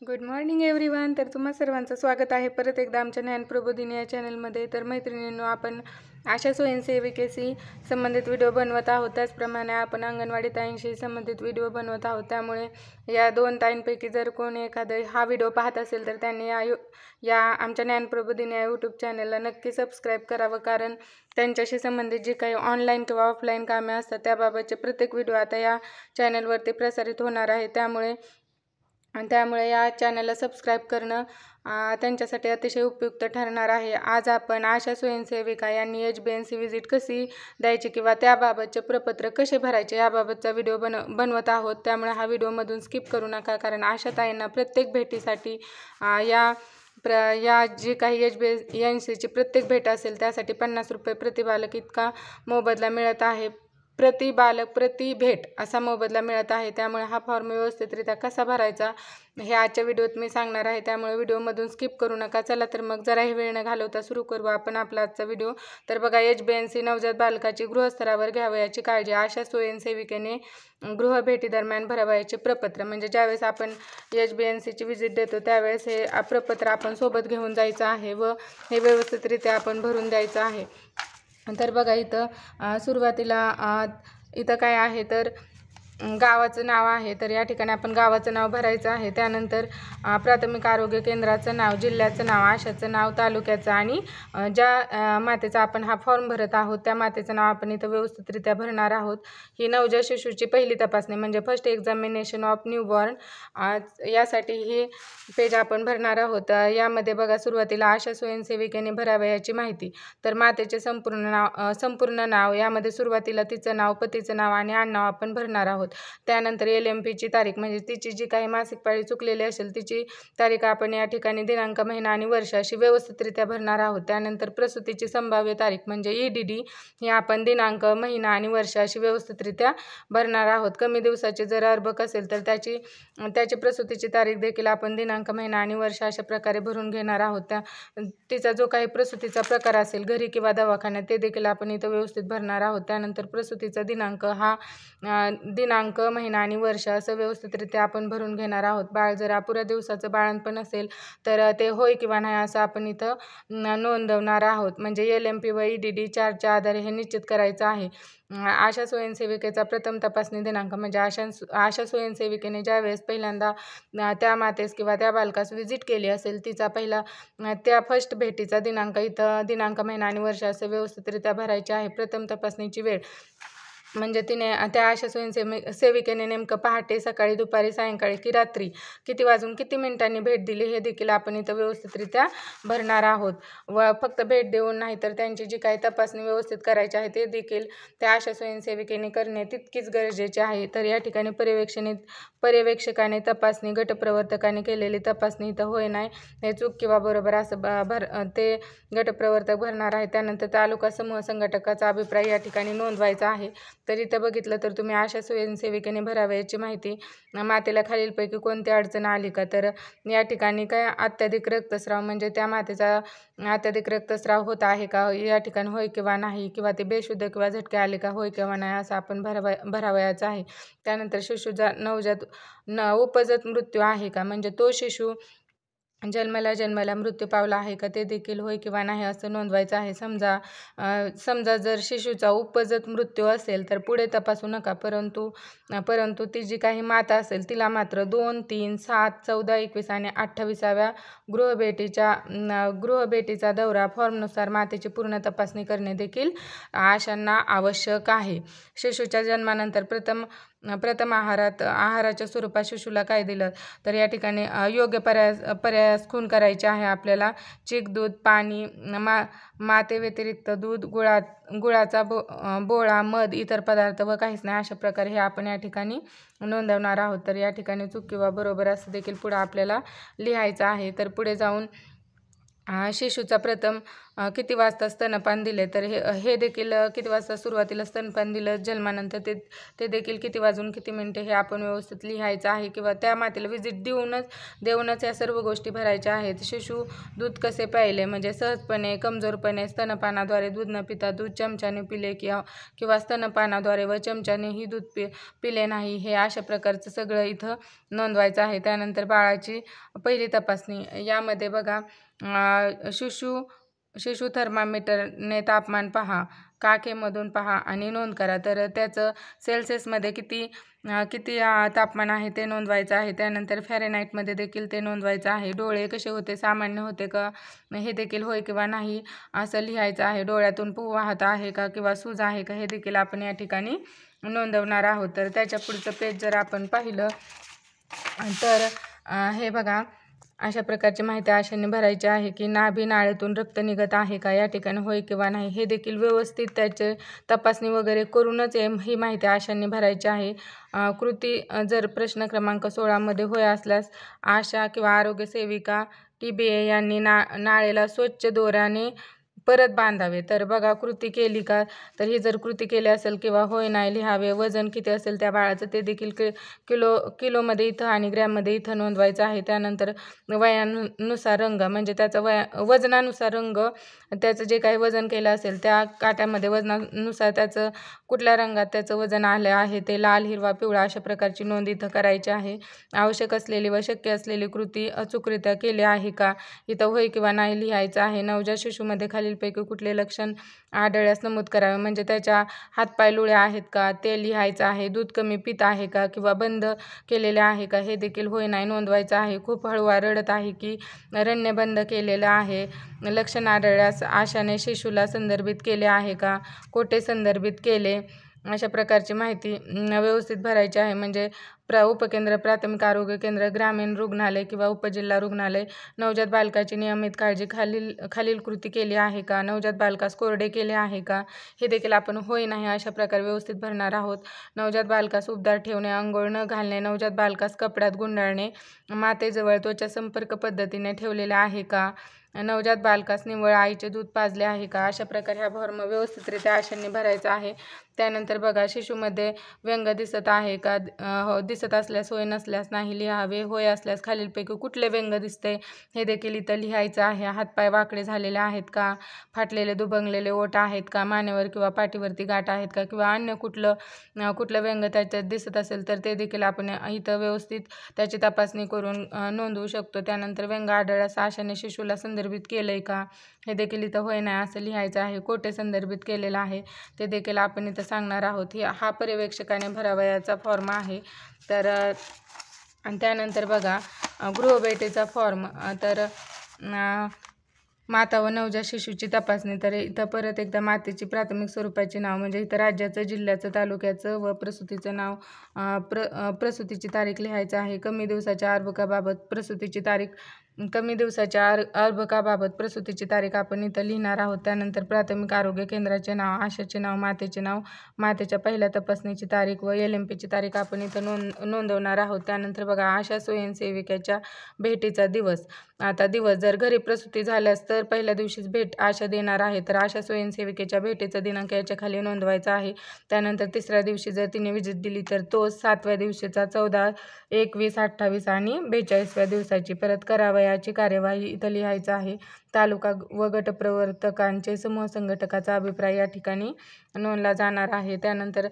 Good morning everyone. तर तुम्हा सर्वांचं स्वागत आहे परत एकदा आमच्या ज्ञानप्रबोधिनी या चॅनलमध्ये. तर मैत्रिणींनो, आपण आशा स्वयंसेविकेशी संबंधित व्हिडिओ बनवत आहोत. त्याचप्रमाणे आपण अंगणवाडी ताईंशी संबंधित व्हिडिओ बनवत आहोत. त्यामुळे या दोन ताईंपैकी जर कोणी एखादा हा व्हिडिओ पाहत असेल तर त्यांनी या आमच्या ज्ञानप्रबोधिनी या यूट्यूब चॅनलला नक्की सबस्क्राईब करावं, कारण त्यांच्याशी संबंधित जी काही ऑनलाईन किंवा ऑफलाईन कामे असतात त्याबाबतचे प्रत्येक व्हिडिओ आता या चॅनलवरती प्रसारित होणार आहे. त्यामुळे या चॅनलला सबस्क्राईब करणं त्यांच्यासाठी अतिशय उपयुक्त ठरणार आहे. आज आपण आशा स्वयंसेविका यांनी HbNC व्हिजिट कशी द्यायची किंवा त्याबाबतचे प्रपत्र कसे भरायचे याबाबतचा व्हिडिओ बनवत आहोत. त्यामुळे हा व्हिडिओमधून स्किप करू नका, कारण आशाताईंना प्रत्येक भेटीसाठी या जी काही HbNCची प्रत्येक भेट असेल त्यासाठी 50 रुपये प्रतिबालक इतका मोबदला मिळत आहे. प्रति बालक प्रति भेट असा मोबदला मिळत आहे. त्यामुळे हा फॉर्म व्यवस्थितरित्या कसा भरायचा हे आजच्या व्हिडिओत मी सांगणार आहे. त्यामुळे व्हिडिओमधून स्किप करू नका. चला तर मग जराही वेळ न घालवता सुरू करू आपण आपला आजचा व्हिडिओ. तर बघा, HbNC नवजात बालकाची गृहस्तरावर घ्यावयाची काळजी. आशा स्वयंसेविकेने गृहभेटीदरम्यान भरावयाचे प्रपत्र, म्हणजे ज्यावेळेस आपण HbNCची व्हिजिट देतो त्यावेळेस हे प्रपत्र आपण सोबत घेऊन जायचं आहे व हे व्यवस्थितरित्या आपण भरून द्यायचं आहे. तर बघा, इथं सुरुवातीला इथं काय आहे तर गावाचं नाव आहे. तर या ठिकाणी आपण गावाचं नाव भरायचं आहे. त्यानंतर प्राथमिक आरोग्य केंद्राचं नाव, जिल्ह्याचं नाव, आशाचं नाव, तालुक्याचं आणि ज्या मातेचा आपण हा फॉर्म भरत आहोत त्या मातेचं नाव आपण इथं व्यवस्थितरित्या भरणार आहोत. ही नवजात शिशूची पहिली तपासणी म्हणजे फर्स्ट एक्झामिनेशन ऑफ न्यूबॉर्न, यासाठी ही पेज आपण भरणार आहोत. यामध्ये बघा, सुरुवातीला आशा स्वयंसेविकेने भरावयाची माहिती. तर मातेचे संपूर्ण नाव, यामध्ये सुरुवातीला तिचं नाव, पतीचं नाव आणि आडनाव आपण भरणार आहोत. त्यानंतर LMPची तारीख, म्हणजे तिची जी काही मासिक पाळी चुकलेली असेल तिची तारीख आपण या ठिकाणी दिनांक, महिना आणि वर्ष अशी व्यवस्थितरित्या भरणार आहोत. त्यानंतर प्रसूतीची संभाव्य तारीख म्हणजे EDD ही आपण दिनांक, महिना आणि वर्ष अशी व्यवस्थितरित्या भरणार आहोत. कमी दिवसाचे जर अर्भक असेल तर त्याची प्रसूतीची तारीख देखील आपण दिनांक, महिना आणि वर्ष अशा प्रकारे भरून घेणार आहोत. तिचा जो काही प्रसूतीचा प्रकार असेल, घरी किंवा दवाखान्यात, ते देखील आपण इथं व्यवस्थित भरणार आहोत. त्यानंतर प्रसूतीचा दिनांक, हा दिनांक, महिना आणि वर्ष असं व्यवस्थितरित्या आपण भरून घेणार आहोत. बाळ जर अपुऱ्या दिवसाचं बाळंतपण असेल तर ते होय किंवा नाही असं आपण इथं नोंदवणार आहोत. म्हणजे LMP व EDD 4च्या आधारे हे निश्चित करायचं आहे. आशा स्वयंसेविकेचा प्रथम तपासणी दिनांक, म्हणजे आशा स्वयंसेविकेने ज्यावेळेस पहिल्यांदा त्या मातेस किंवा त्या बालकास व्हिजिट केली असेल तिचा त्या फर्स्ट भेटीचा दिनांक इथं दिनांक, महिना आणि वर्ष असं व्यवस्थितरित्या भरायचे आहे. प्रथम तपासणीची वेळ म्हणजे त्या आशा स्वयंसेविकेने नेमकं पहाटे, सकाळी, दुपारी, सायंकाळी की रात्री किती वाजून किती मिनिटांनी भेट दिली हे देखील आपण इथं व्यवस्थितरित्या भरणार आहोत. व फक्त भेट देऊन नाही तर त्यांची जी काही तपासणी व्यवस्थित करायची आहे ते देखील त्या आशा स्वयंसेविकेने करणे तितकीच गरजेचे आहे. तर या ठिकाणी पर्यवेक्षकाने तपासणी, गटप्रवर्तकाने केलेली तपासणी इथं होय नाही हे चूक किंवा बरोबर असं ते गटप्रवर्तक भरणार आहे. त्यानंतर तालुका समूह संघटकाचा अभिप्राय या ठिकाणी नोंदवायचा आहे. तर इथं बघितलं तर तुम्ही आशा स्वयंसेविकेने भरावयाची माहिती, मातेला खालीलपैकी कोणती अडचण आली का, तर या ठिकाणी काय अत्याधिक रक्तस्राव, म्हणजे त्या मातेचा अत्याधिक रक्तस्राव होत आहे का, या ठिकाणी होय किंवा नाही, किंवा ते बेशुद्ध किंवा झटके आले का, होय किंवा नाही असं आपण भरावयाचं आहे. त्यानंतर शिशूचा नवजात उपजत मृत्यू आहे का, म्हणजे तो शिशू जन्माला मृत्यू पावला आहे का, ते देखील होय किंवा नाही असं नोंदवायचं आहे. समजा जर शिशूचा उपजत मृत्यू असेल तर पुढे तपासू नका, परंतु ती जी काही माता असेल तिला मात्र 2, 3, 7, 14, 21 आणि 28व्या गृहभेटीचा दौरा फॉर्मनुसार मातेची पूर्ण तपासणी करणे देखील आशांना आवश्यक आहे. शिशूच्या जन्मानंतर प्रथम आहाराच्या स्वरूपात शिशूला काय दिलं, तर या ठिकाणी योग्य पर्यायास खून करायचे आहे आपल्याला. चीक, दूध, पाणी, मातेव्यतिरिक्त दूध, गुळाचा बोळा, मध, इतर पदार्थ व काहीच नाही अशा प्रकारे हे आपण या ठिकाणी नोंदवणार आहोत. तर या ठिकाणी चूक किंवा बरोबर असं देखील पुढे आपल्याला लिहायचं आहे. तर पुढे जाऊन शिशूचा प्रथम किती वाजता स्तनपान दिले, तर हे देखील किती वाजता सुरुवातीला स्तनपान दिलं, जन्मानंतर ते देखील किती वाजून किती मिनिटे हे आपण व्यवस्थित लिहायचं आहे, किंवा त्या मातेला विजिट देऊनच या सर्व गोष्टी भरायच्या आहेत. शिशु दूध कसे प्यायले, म्हणजे सहजपणे, कमजोरपणे, स्तनपानाद्वारे दूध न पिता दूध चमच्याने पिले किंवा स्तनपानाद्वारे व चमच्यानेही दूध पिले नाही, हे अशा प्रकारचं सगळं इथं नोंदवायचं आहे. त्यानंतर बाळाची पहिली तपासणी, यामध्ये बघा शिशु थर्मामीटरने तापमान पहा, काखेमधून पहा आणि नोंद करा. तर त्याचं सेल्सिअसमध्ये किती तापमान आहे ते नोंदवायचं आहे. त्यानंतर फॅरेनहाइटमध्ये देखील ते नोंदवायचं आहे. डोळे कसे होते, सामान्य होते का, हे देखील होय किंवा नाही असं लिहायचं आहे. डोळ्यातून पू वाहत आहे का किंवा सूज आहे का, हे देखील आपण या ठिकाणी नोंदवणार आहोत. तर त्याच्या पुढचं पेज जर आपण पाहिलं तर हे बघा, अशा प्रकारची माहिती आशांनी भरायची आहे की नाभी नाळेतून रक्त निघत आहे का, या ठिकाणी होय किंवा नाही, हे देखील व्यवस्थित त्याचे तपासणी वगैरे करूनच ही माहिती आशांनी भरायची आहे. कृती जर प्रश्न क्रमांक 16मध्ये होय असल्यास आशा किंवा आरोग्य सेविका TBA यांनी नाळेला स्वच्छ दोऱ्याने परत बांधावे. तर बघा, कृती केली का, तर ही जर कृती केली असेल किंवा होय नाही लिहावे. वजन किती असेल त्या बाळाचं ते देखील किलोमध्ये इथं आणि ग्रॅममध्ये इथं नोंदवायचं आहे. त्यानंतर वयानुसार रंग, म्हणजे त्याचा वजनानुसार रंग, त्याचं जे काही वजन केलं असेल त्या काट्यामध्ये वजनानुसार त्याचं कुठल्या रंगात त्याचं वजन आलं आहे, ते लाल, हिरवा, पिवळा अशा प्रकारची नोंद इथं करायची आहे. आवश्यक असलेली व शक्य असलेली कृती अचूकरित्या केली आहे का, इथं होय किंवा नाही लिहायचं आहे. नवजात शिशुमध्ये खालीलपैकी कुठले लक्षण आढळल्यास नमूद करावे, म्हणजे त्याच्या हातपाय लुळे आहेत का, ते लिहायचं आहे. दूध कमी पित आहे का किंवा बंद केलेले आहे का, हे देखील होय नाही नोंदवायचं आहे. खूप हळूवार रडत आहे की रडणे बंद केलेलं आहे. लक्षण आढळल्यास आशाने शिशुला संदर्भित केले आहे का, कोठे संदर्भित केले, अशा प्रकारची माहिती व्यवस्थित भरायची आहे. म्हणजे उपकेंद्र, प्राथमिक आरोग्य केंद्र, ग्रामीण रुग्णालय किंवा उपजिल्हा रुग्णालय. नवजात बालकाची नियमित काळजी, खालील कृती केली आहे का, नवजात बालकास कोरडे केले आहे का, हे देखील आपण होय नाही अशा प्रकारे व्यवस्थित भरणार आहोत. नवजात बालकास उबदार ठेवणे, अंघोळ न घालणे, नवजात बालकास कपड्यात गुंडाळणे, मातेजवळ त्वचा संपर्क पद्धतीने ठेवलेला आहे का, नवजात बालकास निव्वळ आईचे दूध पाजले आहे का, अशा प्रकारे हा फॉर्म व्यवस्थितरित्या आशांनी भरायचा आहे. त्यानंतर बघा, शिशुमध्ये व्यंग दिसत आहे का, दिसत असल्यास होय, नसल्यास नाही लिहावे. होय असल्यास खालीलपैकी कुठले व्यंग दिसते, हे देखील इथं लिहायचं आहे. हातपाय वाकडे झालेले आहेत का, फाटलेले दुभंगलेले ओठ आहेत का, मानेवर किंवा पाठीवरती गाठ आहेत का, किंवा अन्य कुठलं व्यंग त्याच्यात दिसत असेल तर ते देखील आपण इथं व्यवस्थित त्याची तपासणी करून नोंदवू शकतो. त्यानंतर व्यंग आढळल्यास आशाने शिशुला संदर्भित केलंय का, हे देखील इथं होय नाही असं लिहायचं आहे. कोठे संदर्भित केलेलं आहे ते देखील आपण इथं सांगणार आहोत. हा पर्यवेक्षकाने भरावयाचा फॉर्म आहे. तर आणि त्यानंतर बघा, गृहभेटीचा फॉर्म, तर माता व नवजात शिशूची तपासणी. तर इथं परत एकदा मातेची प्राथमिक स्वरूपाचे नाव, म्हणजे इथं राज्याचं, जिल्ह्याचं, तालुक्याचं व प्रसूतीचं नाव, प्रसूतीची तारीख लिहायचं आहे. कमी दिवसाच्या अर्भकाबाबत प्रसूतीची तारीख आपण इथं लिहिणार आहोत. त्यानंतर प्राथमिक आरोग्य केंद्राचे नाव, आशाचे नाव, मातेचे नाव, मातेच्या पहिल्या तपासणीची तारीख व LMPची तारीख आपण इथं नोंदवणार आहोत. त्यानंतर बघा, आशा स्वयंसेविकेच्या भेटीचा दिवस. आता दिवस, जर घरी प्रसूती झाल्यास तर पहिल्या दिवशीच भेट आशा देणार आहे, तर आशा स्वयंसेविकेच्या भेटीचा दिनांक याच्या खाली नोंदवायचा आहे. त्यानंतर तिसऱ्या दिवशी जर तिने विजिट दिली तर तो 7व्या दिवशीचा, 14, 21, 28 आणि 42व्या दिवसाची. परत करावयाची कार्यवाही इथं लिहायचं आहे. तालुका व गटप्रवर्तकांचे समूह संघटकाचा अभिप्राय या ठिकाणी नोंदला जाणार आहे. त्यानंतर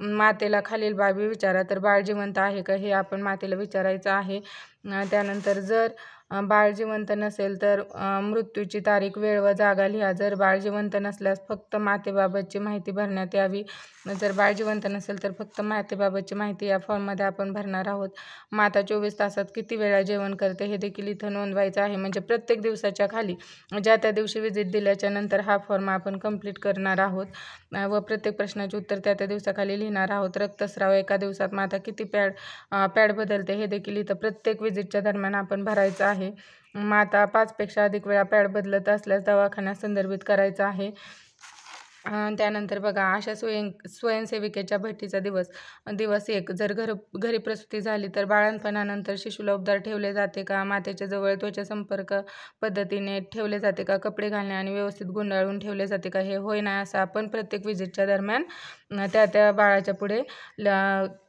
मातेला खालील बाबी विचारा, तर बाळ जिवंत आहे का, हे आपण मातेला विचारायचं आहे. त्यानंतर जर बाळ जिवंत नसेल तर मृत्यूची तारीख, वेळ व जागा लिहा. जर बाळ जिवंत नसल्यास फक्त मातेबाबतची माहिती भरण्यात यावी. जर बाळ जिवंत नसेल तर फक्त मातेबाबतची माहिती या फॉर्ममध्ये आपण भरणार आहोत. माता 24 तासात किती वेळा जेवण करते, हे देखील इथं नोंदवायचं आहे. म्हणजे प्रत्येक दिवसाच्या खाली, ज्या त्या दिवशी विजिट दिल्याच्या नंतर हा फॉर्म आपण कंप्लीट करणार आहोत व प्रत्येक प्रश्नाचे उत्तर त्या त्या दिवसाखाली लिहिणार आहोत. रक्तस्राव, एका दिवसात माता किती पॅड बदलते, हे देखील इथं प्रत्येक विजिटच्या दरम्यान आपण भरायचं आहे. माता 5 पेक्षा अधिक वेळा पॅड बदलत असल्यास दवाखान्यात संदर्भित करायचं आहे. त्यानंतर बघा आशा स्वयंसेविकेच्या भेटीचा दिवस दिवस 1 जर घरी प्रसूती झाली तर बाळंतपणानंतर शिशूला उबदार ठेवले जाते का, मातेच्या जवळ त्वचा संपर्क पद्धतीने ठेवले जाते का, कपडे घालणे आणि व्यवस्थित गुंडाळून ठेवले जाते का, हे होय नाही असं आपण प्रत्येक विजिटच्या दरम्यान त्या बाळाच्या पुढे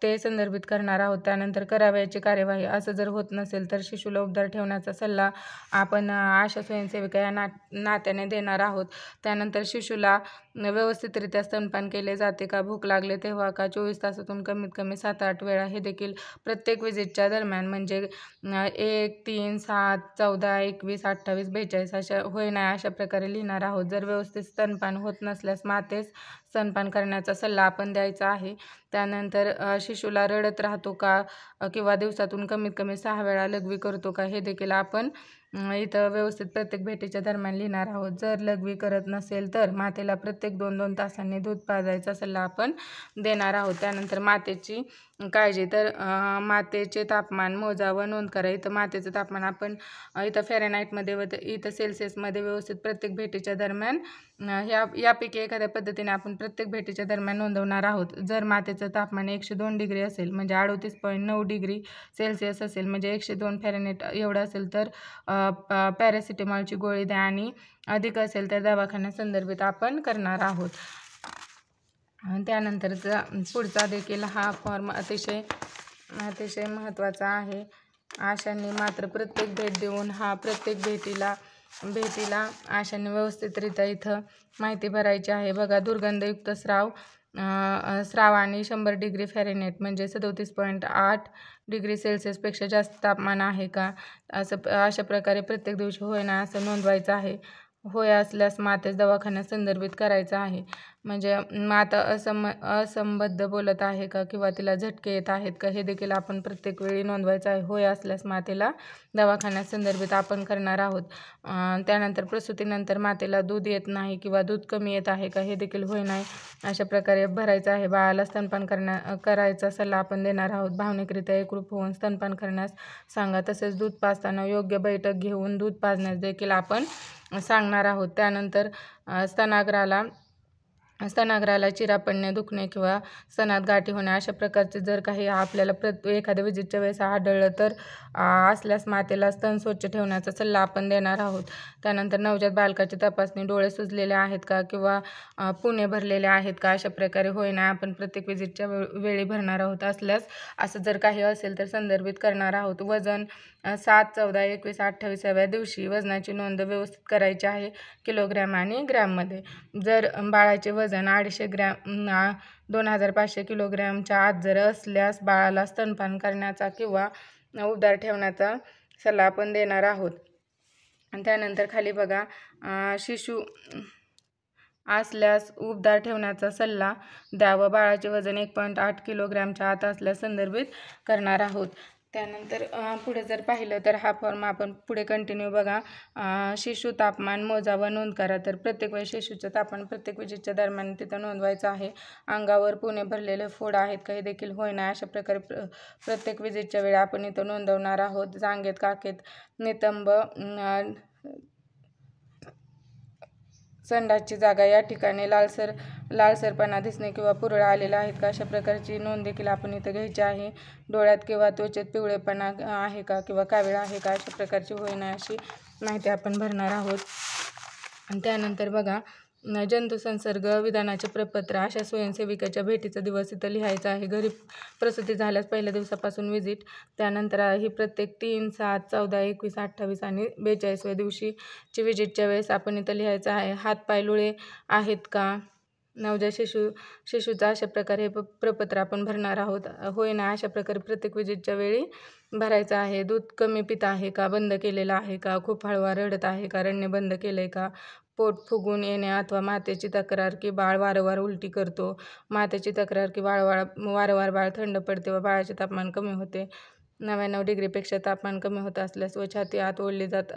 ते संदर्भित करणार आहोत. त्यानंतर करावयाची कार्यवाही असं जर होत नसेल तर शिशूला उबदार ठेवण्याचा सल्ला आपण आशा स्वयंसेविका या नात्याने देणार आहोत. त्यानंतर शिशूला व्यवस्थितरित्या स्तनपान केले जाते का, भूक लागले तेव्हा का, 24 तासातून कमीत कमी 7-8 वेळा, हे देखील प्रत्येक विजिटच्या दरम्यान म्हणजे 1, 3, 7, 14, 21, 28, 42 अशा होय नाही अशा प्रकारे लिहिणार आहोत. जर व्यवस्थित स्तनपान होत नसल्यास मातेस स्तनपान करण्याचा सल्ला आपण द्यायचा आहे. त्यानंतर शिशूला रडत राहतो का किंवा दिवसातून कमीत कमी 6 वेळा लघवी करतो का, हे देखील आपण इथं व्यवस्थित प्रत्येक भेटीच्या दरम्यान लिहिणार आहोत. जर लघवी करत नसेल तर मातेला प्रत्येक 2-2 तासांनी दूध पाजायचा सल्ला आपण देणार आहोत. त्यानंतर मातेची काळजी तर मातेचे तापमान मोजा व नोंद करा. इथं मातेचं तापमान आपण इथं फॅरेनहाईटमध्ये व इथं सेल्सिअसमध्ये व्यवस्थित प्रत्येक भेटीच्या दरम्यान यापैकी एखाद्या पद्धतीने आपण प्रत्येक भेटीच्या दरम्यान नोंदवणार आहोत. जर मातेचं तापमान 102 डिग्री असेल म्हणजे 38.9 डिग्री सेल्सिअस असेल म्हणजे 102 फॅरेनहाईट एवढं असेल तर पॅरासिटामॉलची गोळी द्या आणि अधिक असेल तर दवाखान्या संदर्भित आपण करणार आहोत. त्यानंतरचा पुढचा देखील हा फॉर्म अतिशय महत्त्वाचा आहे. आशांनी मात्र प्रत्येक भेट देऊन प्रत्येक भेटीला आशांनी व्यवस्थितरित्या इथं माहिती भरायची आहे. बघा दुर्गंधयुक्त स्राव आणि 100 डिग्री फॅरेनहाईट म्हणजे 37.8 डिग्री सेल्सिअसपेक्षा जास्त तापमान आहे का, अशा प्रकारे प्रत्येक दिवशी होय ना असं नोंदवायचं आहे. होय असल्यास मातेस दवाखान्यात संदर्भित करायचं आहे. म्हणजे माता असंबद्ध बोलत आहे का किंवा तिला झटके येत आहेत का, हे देखील आपण प्रत्येक वेळी नोंदवायचं आहे. होय असल्यास मातेला दवाखान्यात संदर्भित आपण करणार आहोत. त्यानंतर प्रसूतीनंतर मातेला दूध येत नाही किंवा दूध कमी येत आहे का, हे देखील होय नाही अशा प्रकारे भरायचं आहे. बाळाला स्तनपान करायचा सल्ला आपण देणार आहोत. भावनिकरित्या एकरूप होऊन स्तनपान करण्यास सांगा. तसेच दूध पाजताना योग्य बैठक घेऊन दूध पाजण्यास देखील आपण सांगणार आहोत. त्यानंतर स्तनाग्राला चिरा पडणे, दुखणे किंवा स्तनात गाठी होणे अशा प्रकारचे जर काही आपल्याला एखाद्या विजिटच्या वेळेस आढळलं तर असल्यास मातेला स्तन स्वच्छ ठेवण्याचा सल्ला आपण देणार आहोत. त्यानंतर नवजात बालकाची तपासणी, डोळे सुजलेले आहेत का किंवा पुणे भरलेले आहेत का, अशा प्रकारे होय ना आपण प्रत्येक विजिटच्या वेळी भरणार आहोत. असल्यास असं जर काही असेल तर संदर्भित करणार आहोत. वजन 7, 14, 21, 28व्या दिवशी वजनाची नोंद व्यवस्थित करायची आहे किलोग्रॅम आणि ग्रॅममध्ये. जर बाळाचे वजन 250 ग्रॅम 2500 किलोग्रॅमच्या आत जर असल्यास बाळाला स्तनपान करण्याचा किंवा उबदार ठेवण्याचा सल्ला आपण देणार आहोत. त्यानंतर खाली बघा शिशू असल्यास उबदार ठेवण्याचा सल्ला द्यावा. बाळाचे वजन 1.8 किलोग्रॅमच्या आत असल्यास संदर्भित करणार आहोत. त्यानंतर पुढे जर पाहिलं तर हा फॉर्म आपण पुढे कंटिन्यू बघा. शिशु तापमान मोजा व नोंद करा. तर प्रत्येक वेळी शिशूचं तापमान प्रत्येक विजिटच्या दरम्यान तिथं नोंदवायचं आहे. अंगावर पुणे भरलेले फोड आहेत का, हे देखील होय ना अशा प्रकारे प्रत्येक विजिटच्या वेळी आपण इथं नोंदवणार आहोत. जांघेत, काखेत, नितंब, संडासची जागा या ठिकाणी लालसरपणा दिसणे किंवा पुरळ आलेला आहेत का, अशा प्रकारची नोंद देखील आपण इथं घ्यायची आहे. डोळ्यात किंवा त्वचेत पिवळेपणा आहे का किंवा कावीळ आहे का, अशा प्रकारची होय ना अशी माहिती आपण भरणार आहोत. आणि त्यानंतर बघा जंतू संसर्ग विधानाचे प्रपत्र आशा स्वयंसेविकेच्या भेटीचा दिवस इथं लिहायचा आहे. घरी प्रसूती झाल्यास पहिल्या दिवसापासून विजिट. त्यानंतर ही प्रत्येक 3, 7, 14, 21, 28 आणि 42व्या दिवशीची विजिटच्या वेळेस आपण इथं लिहायचं आहे. हातपाय लुळे आहेत का, नवजात शिशूचा अशा प्रकारे हे प्रपत्र आपण भरणार आहोत. होय ना अशा प्रकारे प्रत्येक विजिटच्या वेळी भरायचं आहे. दूध कमी पित आहे का, बंद केलेलं आहे का, खूप हळवा रडत आहे का, रडणे बंद केले का, पोट फुगून येणे अथवा मातेची तक्रार की बाळ वारंवार उलटी करतो, मातेची तक्रार की वारंवार बाळ थंड पडते व बाळाचे तापमान कमी होते, 99 डिग्रीपेक्षा तापमान कमी होत असल्यास व छाती आत ओढली जात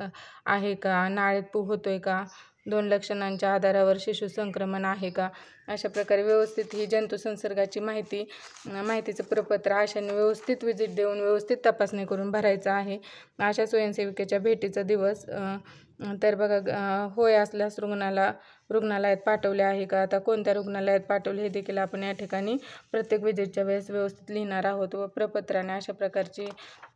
आहे का, नाळेत पू होतोय का, 2 लक्षणांच्या आधारावर शिशु संक्रमण आहे का, अशा प्रकारे व्यवस्थित ही जंतू संसर्गाची माहितीचं प्रपत्र आशांनी व्यवस्थित विजिट देऊन व्यवस्थित तपासणी करून भरायचं आहे. आशा स्वयंसेविकेच्या भेटीचा दिवस तर बघा होय असल्यास रुग्णालयात पाठवले आहे का, आता कोणत्या रुग्णालयात पाठवले हे देखील आपण या ठिकाणी प्रत्येक विजिटच्या वेळेस व्यवस्थित लिहिणार आहोत. व प्रपत्राने अशा प्रकारची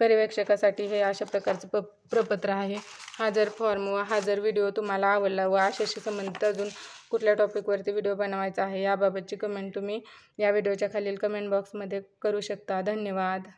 पर्यवेक्षकासाठी हे अशा प्रकारचं प्रपत्र आहे. हा जर फॉर्म व हा जर व्हिडिओ तुम्हाला आवडला व अशाशी संबंधित अजून कुठल्या टॉपिकवरती व्हिडिओ बनवायचा आहे याबाबतची कमेंट तुम्ही या व्हिडिओच्या खालील कमेंट बॉक्समध्ये करू शकता. धन्यवाद.